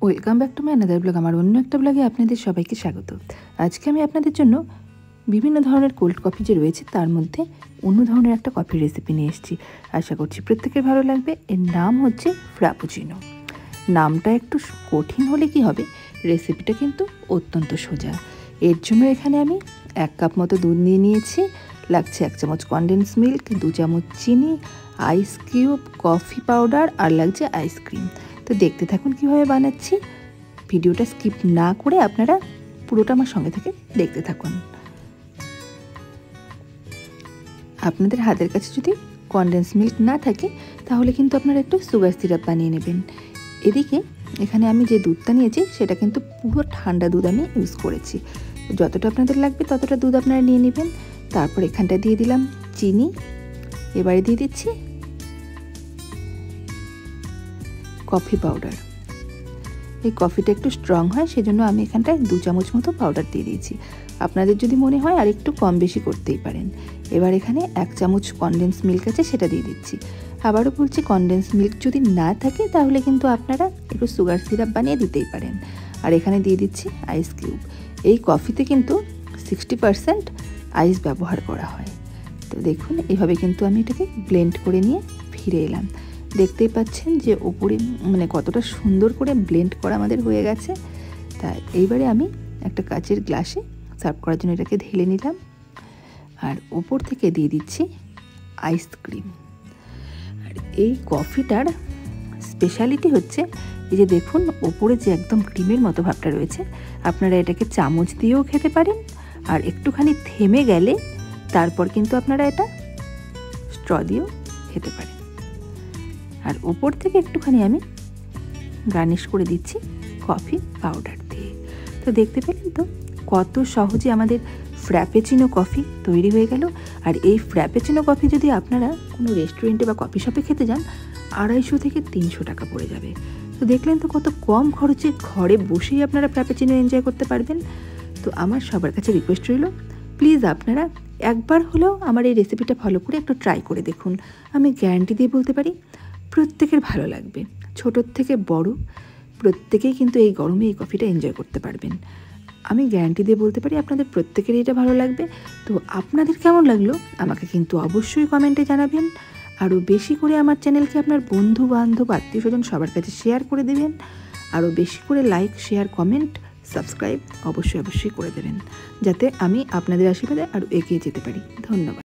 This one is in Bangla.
Welcome back to my another blog. আমার অন্য একটা ব্লগে আপনাদের সবাইকে স্বাগত। আজকে আমি আপনাদের জন্য বিভিন্ন ধরনের কোল্ড কফি যে রয়েছে তার মধ্যে অন্য ধরনের একটা কফির রেসিপি নিয়ে এসেছি। আশা করছি প্রত্যেকের ভালো লাগবে। এর নাম হচ্ছে ফ্রাপুচিনো। নামটা একটু কঠিন হলে কি হবে, রেসিপিটা কিন্তু অত্যন্ত সোজা। এর জন্য এখানে আমি 1 কাপ মতো দুধ নিয়ে নিয়েছি, লাগছে 1 চামচ কনডেন্স মিল্ক, 2 চামচ চিনি, আইস কিউব, কফি পাউডার আর লাগছে আইসক্রিম। তো দেখতে থাকুন কীভাবে বানাচ্ছি। ভিডিওটা স্কিপ না করে আপনারা পুরোটা আমার সঙ্গে থেকে দেখতে থাকুন। আপনাদের হাতের কাছে যদি কনডেন্স মিল্ক না থাকে তাহলে কিন্তু আপনারা একটু সুগার সিরাপ বানিয়ে নেবেন। এদিকে এখানে আমি যে দুধটা নিয়েছি সেটা কিন্তু পুরো ঠান্ডা দুধ আমি ইউজ করেছি। যতটা আপনাদের লাগবে ততটা দুধ আপনারা নিয়ে নেবেন। তারপর এখানটা দিয়ে দিলাম চিনি, এবারে দিয়ে দিচ্ছি কফি পাউডার। এই কফিটা একটু স্ট্রং হয় সেজন্য আমি এখানটায় 2 চামচ মতো পাউডার দিয়ে দিয়েছি। আপনাদের যদি মনে হয় আর একটু কম বেশি করতেই পারেন। এবার এখানে 1 চামচ কনডেন্স মিল্ক আছে সেটা দিয়ে দিচ্ছি। আবারও বলছি, কনডেন্স মিল্ক যদি না থাকে তাহলে কিন্তু আপনারা একটু সুগার সিরাপ বানিয়ে দিতেই পারেন। আর এখানে দিয়ে দিচ্ছি আইস কিউব। এই কফিতে কিন্তু 60% আইস ব্যবহার করা হয়। তো দেখুন এইভাবে কিন্তু আমি এটাকে ব্লেন্ড করে নিয়ে ফিরে এলাম। দেখতেই পাচ্ছেন যে ওপরে কতটা সুন্দর করে ব্লেন্ড করা আমাদের হয়ে গেছে। তাই এইবারে আমি একটা কাচের গ্লাসে সার্ভ করার জন্য এটাকে ঢেলে নিলাম। আর ওপর থেকে দিয়ে দিচ্ছি আইসক্রিম। আর এই কফিটার স্পেশালিটি হচ্ছে এই যে দেখুন ওপরে যে একদম ক্রিমের মতো ভাবটা রয়েছে, আপনারা এটাকে চামচ দিয়েও খেতে পারেন। আর একটুখানি থেমে গেলে তারপর কিন্তু আপনারা এটা স্ট্র দিয়েও খেতে পারেন। আর ওপর থেকে একটুখানি আমি গার্নিশ করে দিচ্ছি কফি পাউডার দিয়ে। তো দেখতে পেলেন তো কত সহজে আমাদের ফ্র্যাপেচিনো কফি তৈরি হয়ে গেল। আর এই ফ্র্যাপেচিনো কফি যদি আপনারা কোনো রেস্টুরেন্টে বা কফি শপে খেতে যান 250 থেকে 300 টাকা পড়ে যাবে। তো দেখলেন তো কত কম খরচে ঘরে বসেই আপনারা ফ্র্যাপেচিনো এনজয় করতে পারবেন। তো আমার সবার কাছে রিকোয়েস্ট রইল, প্লিজ আপনারা একবার হলেও আমার এই রেসিপিটা ফলো করে একটু ট্রাই করে দেখুন। আমি গ্যারান্টি দিয়ে বলতে পারি প্রত্যেকের ভালো লাগবে। ছোটোর থেকে বড় প্রত্যেকেই কিন্তু এই গরমে এই কফিটা এনজয় করতে পারবেন। আমি গ্যারান্টি দিয়ে বলতে পারি আপনাদের প্রত্যেকেরই এটা ভালো লাগবে। তো আপনাদের কেমন লাগলো আমাকে কিন্তু অবশ্যই কমেন্টে জানাবেন। আরও বেশি করে আমার চ্যানেলকে আপনার বন্ধু বান্ধব আত্মীয় স্বজন সবার কাছে শেয়ার করে দেবেন। আরও বেশি করে লাইক, শেয়ার, কমেন্ট, সাবস্ক্রাইব অবশ্যই করে দেবেন, যাতে আমি আপনাদের আশীর্বাদে আরও এগিয়ে যেতে পারি। ধন্যবাদ।